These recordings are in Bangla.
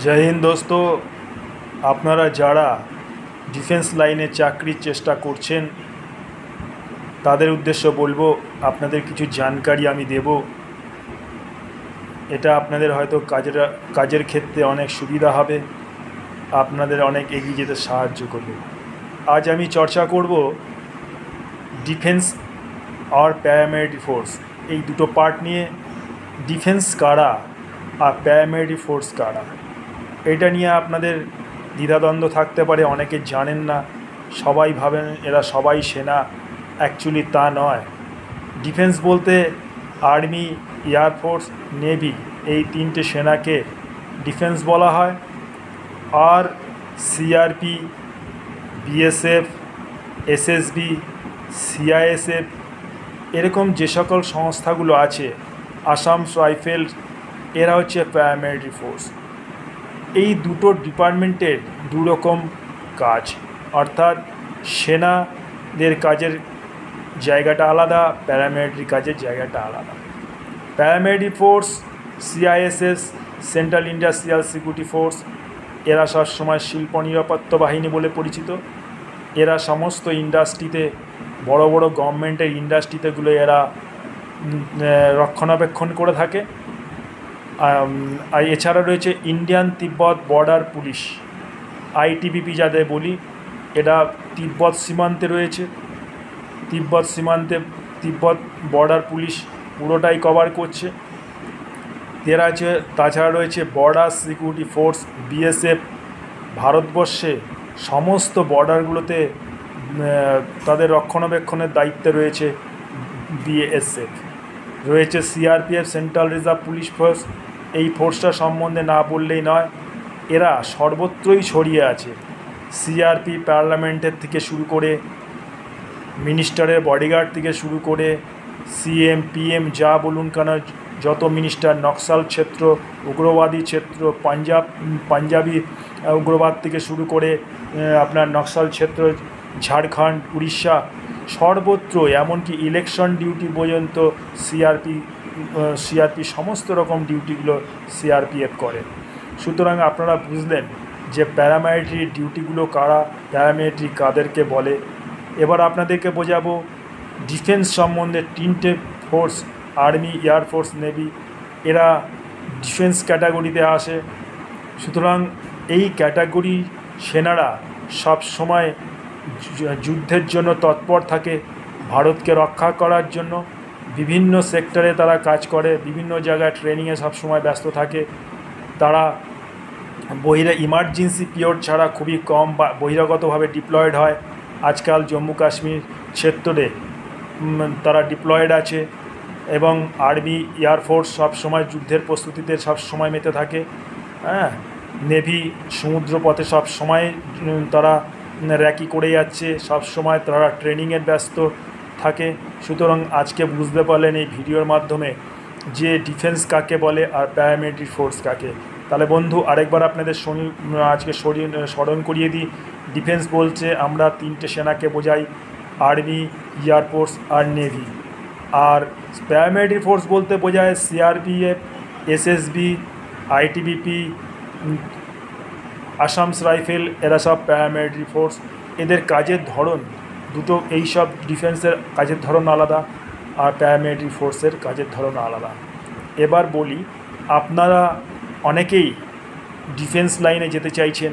জয় হিন্দ দোস্ত, আপনারা যারা ডিফেন্স লাইনে চাকরির চেষ্টা করছেন তাদের উদ্দেশ্য বলবো, আপনাদের কিছু জানকারি আমি দেব। এটা আপনাদের হয়তো কাজের ক্ষেত্রে অনেক সুবিধা হবে, আপনাদের অনেক এগিয়ে যেতে সাহায্য করবে। আজ আমি চর্চা করব ডিফেন্স আর প্যারামিলিটারি ফোর্স, এই দুটো পার্ট নিয়ে। ডিফেন্স কারা আর প্যারামিলিটারি ফোর্স কারা, এটা নিয়ে আপনাদের দ্বিধাদ্বন্দ্ব থাকতে পারে। অনেকে জানেন না, সবাই ভাবেন এরা সবাই সেনা, অ্যাকচুয়ালি তা নয়। ডিফেন্স বলতে আর্মি, এয়ারফোর্স, নেভি, এই তিনটে সেনাকে ডিফেন্স বলা হয়। আর সিআরপি, বিএসএফ, এসএসবি, সিআইএসএফ, এরকম যে সকল সংস্থাগুলো আছে, আসাম রাইফেল, এরা হচ্ছে প্যারামিলিটারি ফোর্স। এই দুটো ডিপার্টমেন্টের দুরকম কাজ, অর্থাৎ সেনাদের কাজের জায়গাটা আলাদা, প্যারামিলিটারি কাজের জায়গাটা আলাদা। Paramilitary force, CISF, central industrial security force, এরা সবসময় শিল্প নিরাপত্তা বাহিনী বলে পরিচিত। এরা সমস্ত ইন্ডাস্ট্রিতে, বড় বড় গভর্নমেন্টের ইন্ডাস্ট্রিতেগুলো এরা রক্ষণাবেক্ষণ করে থাকে। আর এছাড়া রয়েছে ইন্ডিয়ান তিব্বত বর্ডার পুলিশ, আইটিবিপি যাদের বলি, এরা তিব্বত সীমান্তে রয়েছে। তিব্বত বর্ডার পুলিশ পুরোটাই কভার করছে। এরা আছে। তাছাড়া রয়েছে বর্ডার সিকিউরিটি ফোর্স, বিএসএফ, ভারতবর্ষে সমস্ত বর্ডারগুলোতে তাদের রক্ষণাবেক্ষণের দায়িত্বে রয়েছে বিএসএফ। রয়েছে CRPF, central reserve police force. এই ফোর্সটা সম্বন্ধে না বললেই নয়, এরা সর্বত্রই ছড়িয়ে আছে। সিআরপি পার্লামেন্টের থেকে শুরু করে, মিনিস্টারের বডিগার্ড থেকে শুরু করে, সিএম পিএম যা বলুন কেন, যত মিনিস্টার, নকশাল ক্ষেত্র, উগ্রবাদী ক্ষেত্র, পাঞ্জাবি উগ্রবাদ থেকে শুরু করে আপনার নকশাল ক্ষেত্র, ঝাড়খণ্ড, উড়িষ্যা, সর্বত্র, এমনকি ইলেকশন ডিউটি পর্যন্ত সিআরপি সমস্ত রকম ডিউটিগুলো সিআরপিএফ করে। সুতরাং আপনারা বুঝলেন যে প্যারামিলিটারি ডিউটিগুলো কারা, প্যারামিলিটারি কাদেরকে বলে। এবার আপনাদেরকে বোঝাবো ডিফেন্স সম্বন্ধে তিনটে ফোর্স, আর্মি, এয়ারফোর্স, নেভি, এরা ডিফেন্স ক্যাটাগরিতে আসে। সুতরাং এই ক্যাটাগরি সেনারা সব সময় যুদ্ধের জন্য তৎপর থাকে, ভারতকে রক্ষা করার জন্য। বিভিন্ন সেক্টরে তারা কাজ করে, বিভিন্ন জায়গায় ট্রেনিংয়ে সবসময় ব্যস্ত থাকে। তারা ইমার্জেন্সি পিরিয়ড ছাড়া খুবই কম বহিরাগতভাবে ডিপ্লয়েড হয়। আজকাল জম্মু কাশ্মীর ক্ষেত্রে তারা ডিপ্লয়েড আছে, এবং আর্মি, এয়ারফোর্স সবসময় যুদ্ধের প্রস্তুতিতে সবসময় মেতে থাকে। হ্যাঁ, নেভি সমুদ্রপথে সব সময় তারা র্যাকি করে যাচ্ছে, সব সময় তারা ট্রেনিংয়ের ব্যস্ত থাকে। সুতরাং আজকে বুঝতে পারলেন এই ভিডিওর মাধ্যমে যে ডিফেন্স কাকে বলে আর প্যারামিলিটারি ফোর্স কাকে। তাহলে বন্ধু, আরেকবার আপনাদের আজকে স্মরণ করিয়ে দিই। ডিফেন্স বলছে আমরা তিনটে সেনাকে বোঝাই, আর্মি, এয়ারফোর্স আর নেভি। আর প্যারামিলিটারি ফোর্স বলতে বোঝায় CRPF, SSB, ITBP, Assam rifle, এরা সব প্যারামিলিটারি ফোর্স। এদের কাজের ধরন দুটো, এই সব ডিফেন্সের কাজের ধরন আলাদা আর প্যারামিলিটারি ফোর্সের কাজের ধরন আলাদা। এবার বলি, আপনারা অনেকেই ডিফেন্স লাইনে যেতে চাইছেন,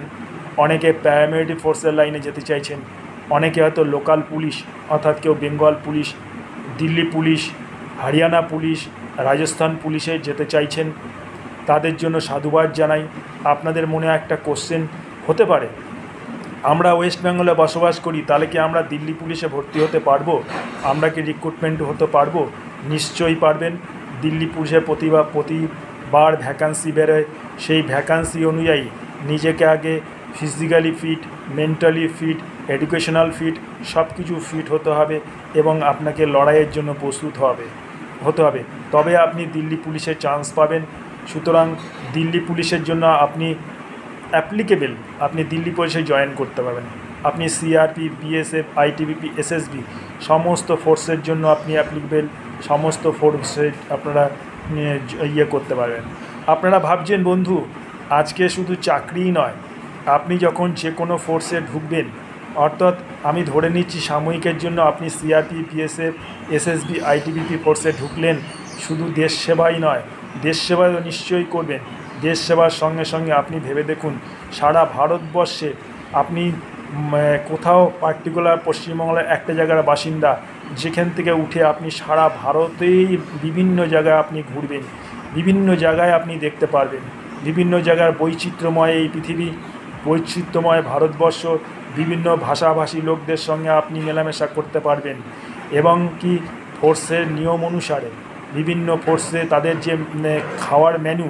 অনেকে প্যারামিলিটারি ফোর্সের লাইনে যেতে চাইছেন, অনেকে হয়তো লোকাল পুলিশ, অর্থাৎ কেউ Bengal police, Delhi police, Haryana police, Rajasthan পুলিশে যেতে চাইছেন। তাদের জন্য সাধুবাদ জানাই। আপনাদের মনে একটা কোশ্চেন হতে পারে, আমরা ওয়েস্ট বেঙ্গলে বসবাস করি, তাহলে কি আমরা দিল্লি পুলিশে ভর্তি হতে পারবো? আমরা কি রিক্রুটমেন্ট হতে পারবো? নিশ্চয়ই পারবেন। দিল্লি পুলিশে প্রতিবার ভ্যাকান্সি বেরোয়। সেই ভ্যাকান্সি অনুযায়ী নিজেকে আগে physically fit, mentally fit, educational fit, সব কিছু ফিট হতে হবে, এবং আপনাকে লড়াইয়ের জন্য প্রস্তুত হতে হবে, তবে আপনি দিল্লি পুলিশে চান্স পাবেন। সুতরাং দিল্লি পুলিশের জন্য আপনি অ্যাপ্লিকেবল, আপনি দিল্লি পুলিশে জয়েন করতে পারবেন। আপনি সিআরপি, বিএসএফ, আইটিবিপি, এসএসবি সমস্ত ফোর্সের জন্য আপনি অ্যাপ্লিকেবল, সমস্ত ফোর্সে আপনারা করতে পারবেন। আপনারা ভাবছেন বন্ধু আজকে শুধু চাকরিই নয়, আপনি যখন যে কোনো ফোর্সে ঢুকবেন, অর্থাৎ আমি ধরে নিচ্ছি সাময়িকের জন্য আপনি সিআরপি, বিএসএফ, এসএসবি, আইটিবিপি ফোর্সে ঢুকলেন, শুধু দেশ সেবাই নয়, দেশ সেবাও নিশ্চয়ই করবেন। দেশ সেবার সঙ্গে সঙ্গে আপনি ভেবে দেখুন, সারা ভারতবর্ষে আপনি কোথাও পার্টিকুলার পশ্চিমবাংলার একটা জায়গার বাসিন্দা, যেখান থেকে উঠে আপনি সারা ভারতেই বিভিন্ন জায়গায় আপনি ঘুরবেন, বিভিন্ন জায়গায় আপনি দেখতে পারবেন, বিভিন্ন জায়গার বৈচিত্র্যময় এই পৃথিবী, বৈচিত্র্যময় ভারতবর্ষ, বিভিন্ন ভাষাভাষী লোকদের সঙ্গে আপনি মেলামেশা করতে পারবেন। এবং কি ফোর্সের নিয়ম অনুসারে বিভিন্ন ফোর্সে তাদের যে খাওয়ার মেনু,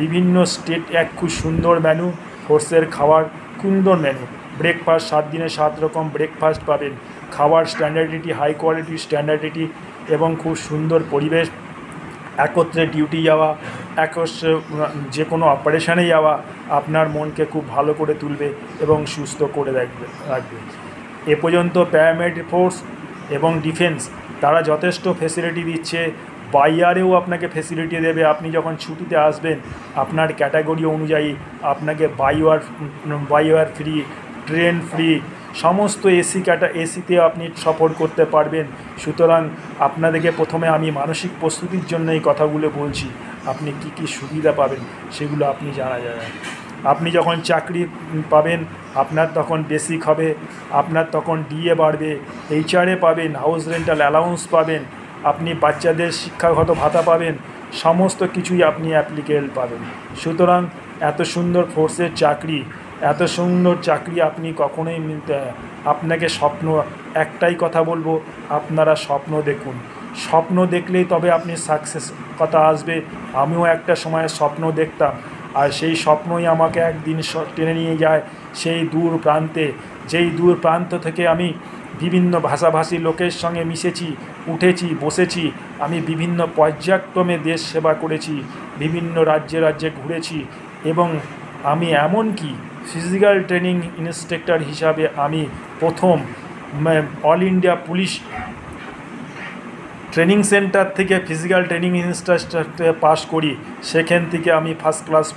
বিভিন্ন স্টেট এক খুব সুন্দর মেনু, ফোর্সের খাওয়ার সুন্দর মেনু। ব্রেকফাস্ট 7 দিনে 7 রকম ব্রেকফাস্ট পাবেন, খাওয়ার স্ট্যান্ডার্ডিটি, হাই কোয়ালিটি স্ট্যান্ডার্ডিটি, এবং খুব সুন্দর পরিবেশ। একত্রে ডিউটি যাওয়া, যে কোনো অপারেশানে যাওয়া আপনার মনকে খুব ভালো করে তুলবে এবং সুস্থ করে রাখবে। এ পর্যন্ত প্যারামিলিটারি ফোর্স এবং ডিফেন্স তারা যথেষ্ট ফেসিলিটি দিচ্ছে। বাইয়ারেও আপনাকে ফেসিলিটি দেবে। আপনি যখন ছুটিতে আসবেন, আপনার ক্যাটাগরি অনুযায়ী আপনাকে বাইওয়ার ফ্রি, ট্রেন ফ্রি, সমস্ত এসিতে আপনি সফর করতে পারবেন। সুতরাং আপনাদেরকে প্রথমে আমি মানসিক প্রস্তুতির জন্য এই কথাগুলো বলছি। আপনি কি কি সুবিধা পাবেন সেগুলো আপনি জানা যাবে। আপনি যখন চাকরি পাবেন, আপনার তখন বেসিক হবে, আপনার তখন ডিএ বাড়বে, এইচআরএ পাবেন, হাউস রেন্টাল অ্যালাউন্স পাবেন, আপনি বাচ্চাদের শিক্ষাগত ভাতা পাবেন, সমস্ত কিছুই আপনি অ্যাপ্লিকেবল পাবেন। সুতরাং এত সুন্দর ফোর্সের চাকরি, এত সুন্দর চাকরি আপনি কখনোই আপনাকে স্বপ্ন, একটাই কথা বলবো, আপনারা স্বপ্ন দেখুন। স্বপ্ন দেখলেই তবে আপনি সাকসেস কথা আসবে। আমিও একটা সময় স্বপ্ন দেখতাম, আর সেই স্বপ্নই আমাকে একদিন টেনে নিয়ে যায় সেই দূর প্রান্তে, যেই দূর প্রান্ত থেকে আমি বিভিন্ন ভাষাভাষী লোকের সঙ্গে মিশেছি, উঠেছি, বসেছি। আমি বিভিন্ন পর্যায়ক্রমে দেশ সেবা করেছি, বিভিন্ন রাজ্যে রাজ্যে ঘুরেছি, এবং আমি এমনকি ফিজিক্যাল ট্রেনিং ইন্সট্রাক্টর হিসাবে আমি প্রথম all India police training centre থেকে ফিজিক্যাল ট্রেনিং ইন্সট্রাক্টর পাস করি। সেখান থেকে আমি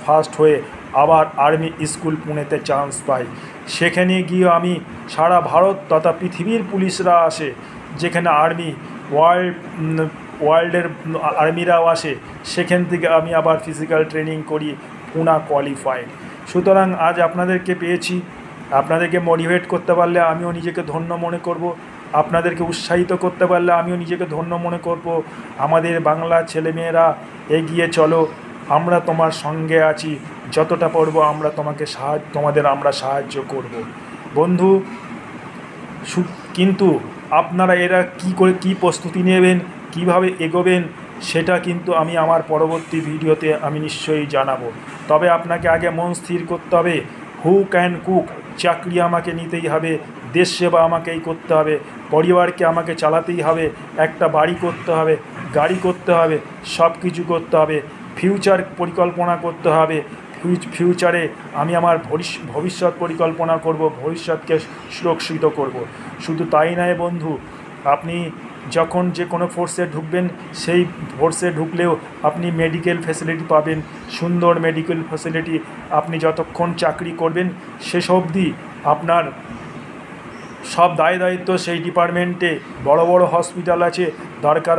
ফার্স্ট হয়ে আবার আর্মি স্কুল পুনেতে চান্স পাই। সেখানে গিয়ে আমি সারা ভারত তথা পৃথিবীর পুলিশরা আসে, যেখানে আর্মি ওয়ার্ল্ডের আর্মিরাও আসে, সেখান থেকে আমি আবার ফিজিক্যাল ট্রেনিং করি, পুনা কোয়ালিফাইড। সুতরাং আজ আপনাদেরকে পেয়েছি, আপনাদেরকে মোটিভেট করতে পারলে আমিও নিজেকে ধন্য মনে করব, আপনাদেরকে উৎসাহিত করতে পারলে আমিও নিজেকে ধন্য মনে করব। আমাদের বাংলার ছেলেমেয়েরা এগিয়ে চলো, আমরা তোমার সঙ্গে আছি, যতটা পারব আমরা তোমাদের আমরা সাহায্য করব বন্ধু। কিন্তু আপনারা এরা কী প্রস্তুতি নেবেন, কিভাবে এগোবেন, সেটা কিন্তু আমি আমার পরবর্তী ভিডিওতে আমি নিশ্চয়ই জানাবো। তবে আপনাকে আগে মন স্থির করতে হবে, হু ক্যান কুক, চাকরি আমাকে নিতেই হবে, দেশ সেবা আমাকেই করতে হবে, পরিবারকে আমাকে চালাতেই হবে, একটা বাড়ি করতে হবে, গাড়ি করতে হবে, সব কিছু করতে হবে, ফিউচার পরিকল্পনা করতে হবে। ফিউচারে আমি আমার ভবিষ্যৎ পরিকল্পনা করব, ভবিষ্যৎকে সুরক্ষিত করব। শুধু তাই নয় বন্ধু, আপনি যখন যে কোনো ফোর্সে ঢুকবেন, সেই ফোর্সে ঢুকলেও আপনি মেডিকেল ফ্যাসিলিটি পাবেন, সুন্দর মেডিকেল ফ্যাসিলিটি। আপনি যতক্ষণ চাকরি করবেন শেষ অবধি আপনার সব দায়িত্ব সেই ডিপার্টমেন্টে, বড় বড় হসপিটাল আছে, দরকার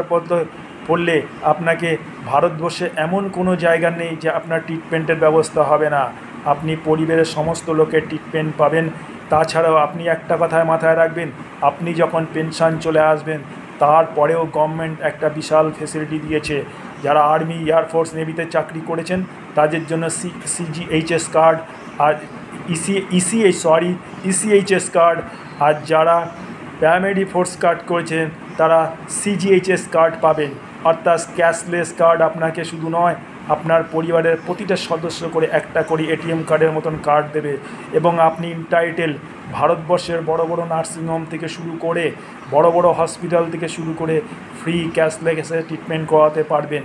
পড়লে আপনাকে ভারতবর্ষে এমন কোনো জায়গা নেই যে আপনার ট্রিটমেন্টের ব্যবস্থা হবে না। আপনি পরিবারের সমস্ত লোকের ট্রিটমেন্ট পাবেন। তাছাড়াও আপনি একটা কথায় মাথায় রাখবেন, আপনি যখন পেনশন চলে আসবেন, তারপরেও গভর্নমেন্ট একটা বিশাল ফেসিলিটি দিয়েছে। যারা আর্মি, এয়ারফোর্স, নেভিতে চাকরি করেছেন তাদের জন্য সিজিএইচএস কার্ড আর ইসিএইচএস কার্ড, আর যারা প্যারামেডিক ফোর্স কার্ড করেছেন তারা সিজিএইচএস কার্ড পাবেন। অর্থাৎ ক্যাশলেস কার্ড আপনাকে শুধু নয়, আপনার পরিবারের প্রতিটা সদস্য করে একটা করে এটিএম কার্ডের মতন কার্ড দেবে, এবং আপনি ইন্টাইটেল ভারতবর্ষের বড় বড় নার্সিংহোম থেকে শুরু করে, বড় বড় হসপিটাল থেকে শুরু করে ফ্রি ক্যাশলেসে ট্রিটমেন্ট করাতে পারবেন।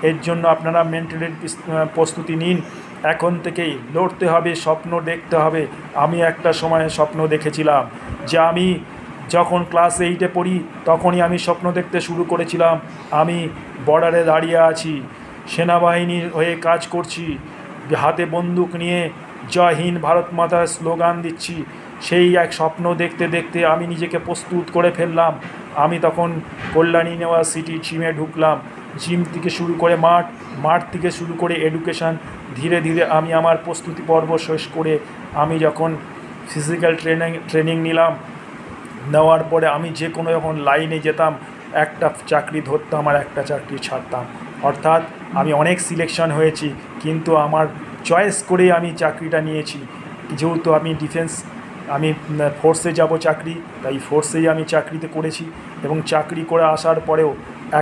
এর জন্য আপনারা মেন্টালি প্রস্তুতি নিন, এখন থেকেই লড়তে হবে, স্বপ্ন দেখতে হবে। আমি একটা সময় স্বপ্ন দেখেছিলাম যে আমি যখন ক্লাস 8-এ পড়ি তখনই আমি স্বপ্ন দেখতে শুরু করেছিলাম, আমি বর্ডারে দাঁড়িয়ে আছি, সেনাবাহিনীর হয়ে কাজ করছি, হাতে বন্দুক নিয়ে জয় হিন্দ ভারত মাতার স্লোগান দিচ্ছি। সেই এক স্বপ্ন দেখতে দেখতে আমি নিজেকে প্রস্তুত করে ফেললাম। আমি তখন কল্যাণী ইউনিভার্সিটি জিমে ঢুকলাম। জিম থেকে শুরু করে মাঠ থেকে শুরু করে এডুকেশান, ধীরে ধীরে আমি আমার প্রস্তুতি পর্ব শেষ করে আমি যখন ফিজিক্যাল ট্রেনিং নিলাম, নেওয়ার পরে আমি যে কোনো যখন লাইনে যেতাম, একটা চাকরি ধরতাম আর একটা চাকরি ছাড়তাম। অর্থাৎ আমি অনেক সিলেকশন হয়েছি, কিন্তু আমার চয়েস করেই আমি চাকরিটা নিয়েছি। যেহেতু আমি আমি ফোর্সে যাব চাকরি, তাই ফোর্সেই আমি চাকরিতে করেছি, এবং চাকরি করে আসার পরেও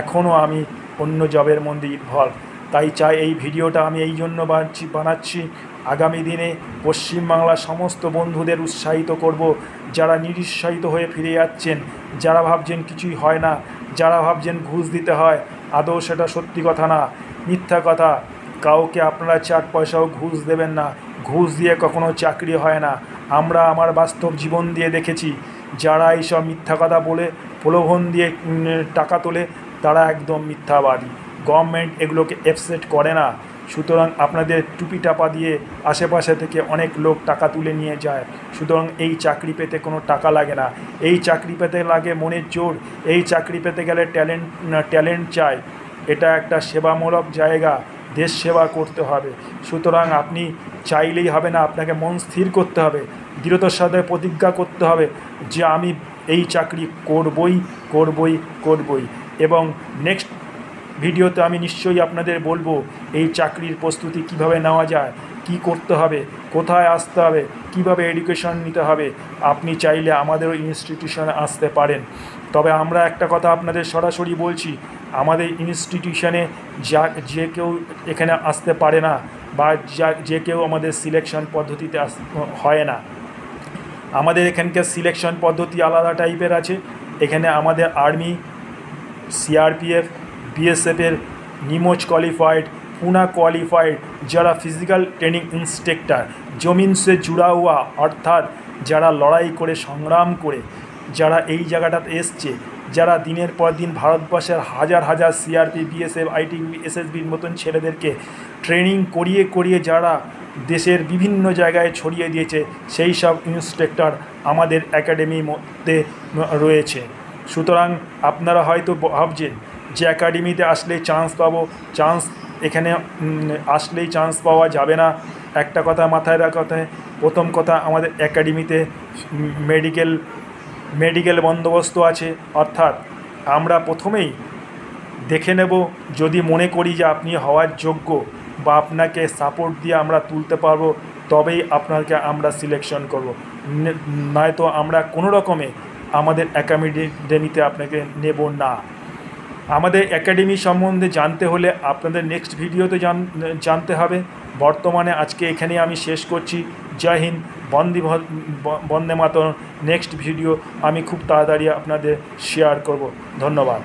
এখনও আমি অন্য জবের মধ্যে ইনভলভ। তাই চাই এই ভিডিওটা আমি এই জন্য বানাচ্ছি, আগামী দিনে পশ্চিমবাংলার সমস্ত বন্ধুদের উৎসাহিত করব, যারা নিরুৎসাহিত হয়ে ফিরে যাচ্ছেন, যারা ভাবছেন কিছুই হয় না, যারা ভাবছেন ঘুষ দিতে হয়। আদৌ সেটা সত্যি কথা না, মিথ্যা কথা। কাউকে আপনারা 4 পয়সাও ঘুষ দেবেন না। ঘুষ দিয়ে কখনো চাকরি হয় না। আমরা আমার বাস্তব জীবন দিয়ে দেখেছি, যারা এইসব মিথ্যা কথা বলে প্রলোভন দিয়ে টাকা তোলে, তারা একদম মিথ্যাবাদী। গভর্নমেন্ট এগুলোকে অ্যাকসেপ্ট করে না। সুতরাং আপনাদের টুপি টাপা দিয়ে আশেপাশে থেকে অনেক লোক টাকা তুলে নিয়ে যায়। সুতরাং এই চাকরি পেতে কোনো টাকা লাগে না, এই চাকরি পেতে লাগে মনের জোর। এই চাকরি পেতে গেলে ট্যালেন্ট চাই। এটা একটা সেবামূলক জায়গা, দেশ সেবা করতে হবে। সুতরাং আপনি চাইলেই হবে না, আপনাকে মন স্থির করতে হবে, দৃঢ়তার সাথে প্রতিজ্ঞা করতে হবে যে আমি এই চাকরি করবই। এবং নেক্সট ভিডিওতে আমি নিশ্চয়ই আপনাদের বলবো এই চাকরির প্রস্তুতি কিভাবে নেওয়া যায়, কি করতে হবে, কোথায় আসতে হবে, কিভাবে এডুকেশন নিতে হবে। আপনি চাইলে আমাদেরও ইনস্টিটিউশনে আসতে পারেন। তবে আমরা একটা কথা আপনাদের সরাসরি বলছি, আমাদের ইনস্টিটিউশনে যে কেউ এখানে আসতে পারে না, বা যে কেউ আমাদের সিলেকশন পদ্ধতিতে হয় না। আমাদের এখানকার সিলেকশন পদ্ধতি আলাদা টাইপের আছে। এখানে আমাদের আর্মি, সিআরপিএফ, বিএসএফের নিমোজ কোয়ালিফাইড, পুনা কোয়ালিফাইড, যারা ফিজিক্যাল ট্রেনিং ইন্সট্রাক্টর, জমিন সে জুড়া হুয়া, অর্থাৎ যারা লড়াই করে সংগ্রাম করে যারা এই জায়গাটাতে এসছে, যারা দিনের পর দিন ভারতবর্ষের হাজার সিআরপি, বিএসএফ, আইটিবি, এসএসবির মতন ছেলেদেরকে ট্রেনিং করিয়ে যারা দেশের বিভিন্ন জায়গায় ছড়িয়ে দিয়েছে, সেই সব ইন্সট্রাক্টর আমাদের একাডেমির মধ্যে রয়েছে। সুতরাং আপনারা হয়তো ভাবছেন যে একাডেমিতে আসলেই চান্স পাবো, এখানে আসলেই চান্স পাওয়া যাবে না। একটা কথা মাথায় রাখতে, প্রথম কথা, আমাদের একাডেমিতে মেডিকেল বন্দোবস্ত আছে। অর্থাৎ আমরা প্রথমেই দেখে নেব, যদি মনে করি যে আপনি হওয়ার যোগ্য বা আপনাকে সাপোর্ট দিয়ে আমরা তুলতে পারবো, তবেই আপনাকে আমরা সিলেকশন করব। নয়তো আমরা কোনো রকমে আমাদের একাডেমিতে আপনাকে নেব না। আমাদের একাডেমি সম্বন্ধে জানতে হলে আপনাদের নেক্সট ভিডিওতে জানতে হবে। বর্তমানে আজকে এখানে আমি শেষ করছি। জয় হিন্দ, বন্দে মাতরম। নেক্সট ভিডিও আমি খুব তাড়াতাড়ি আপনাদের শেয়ার করব। ধন্যবাদ।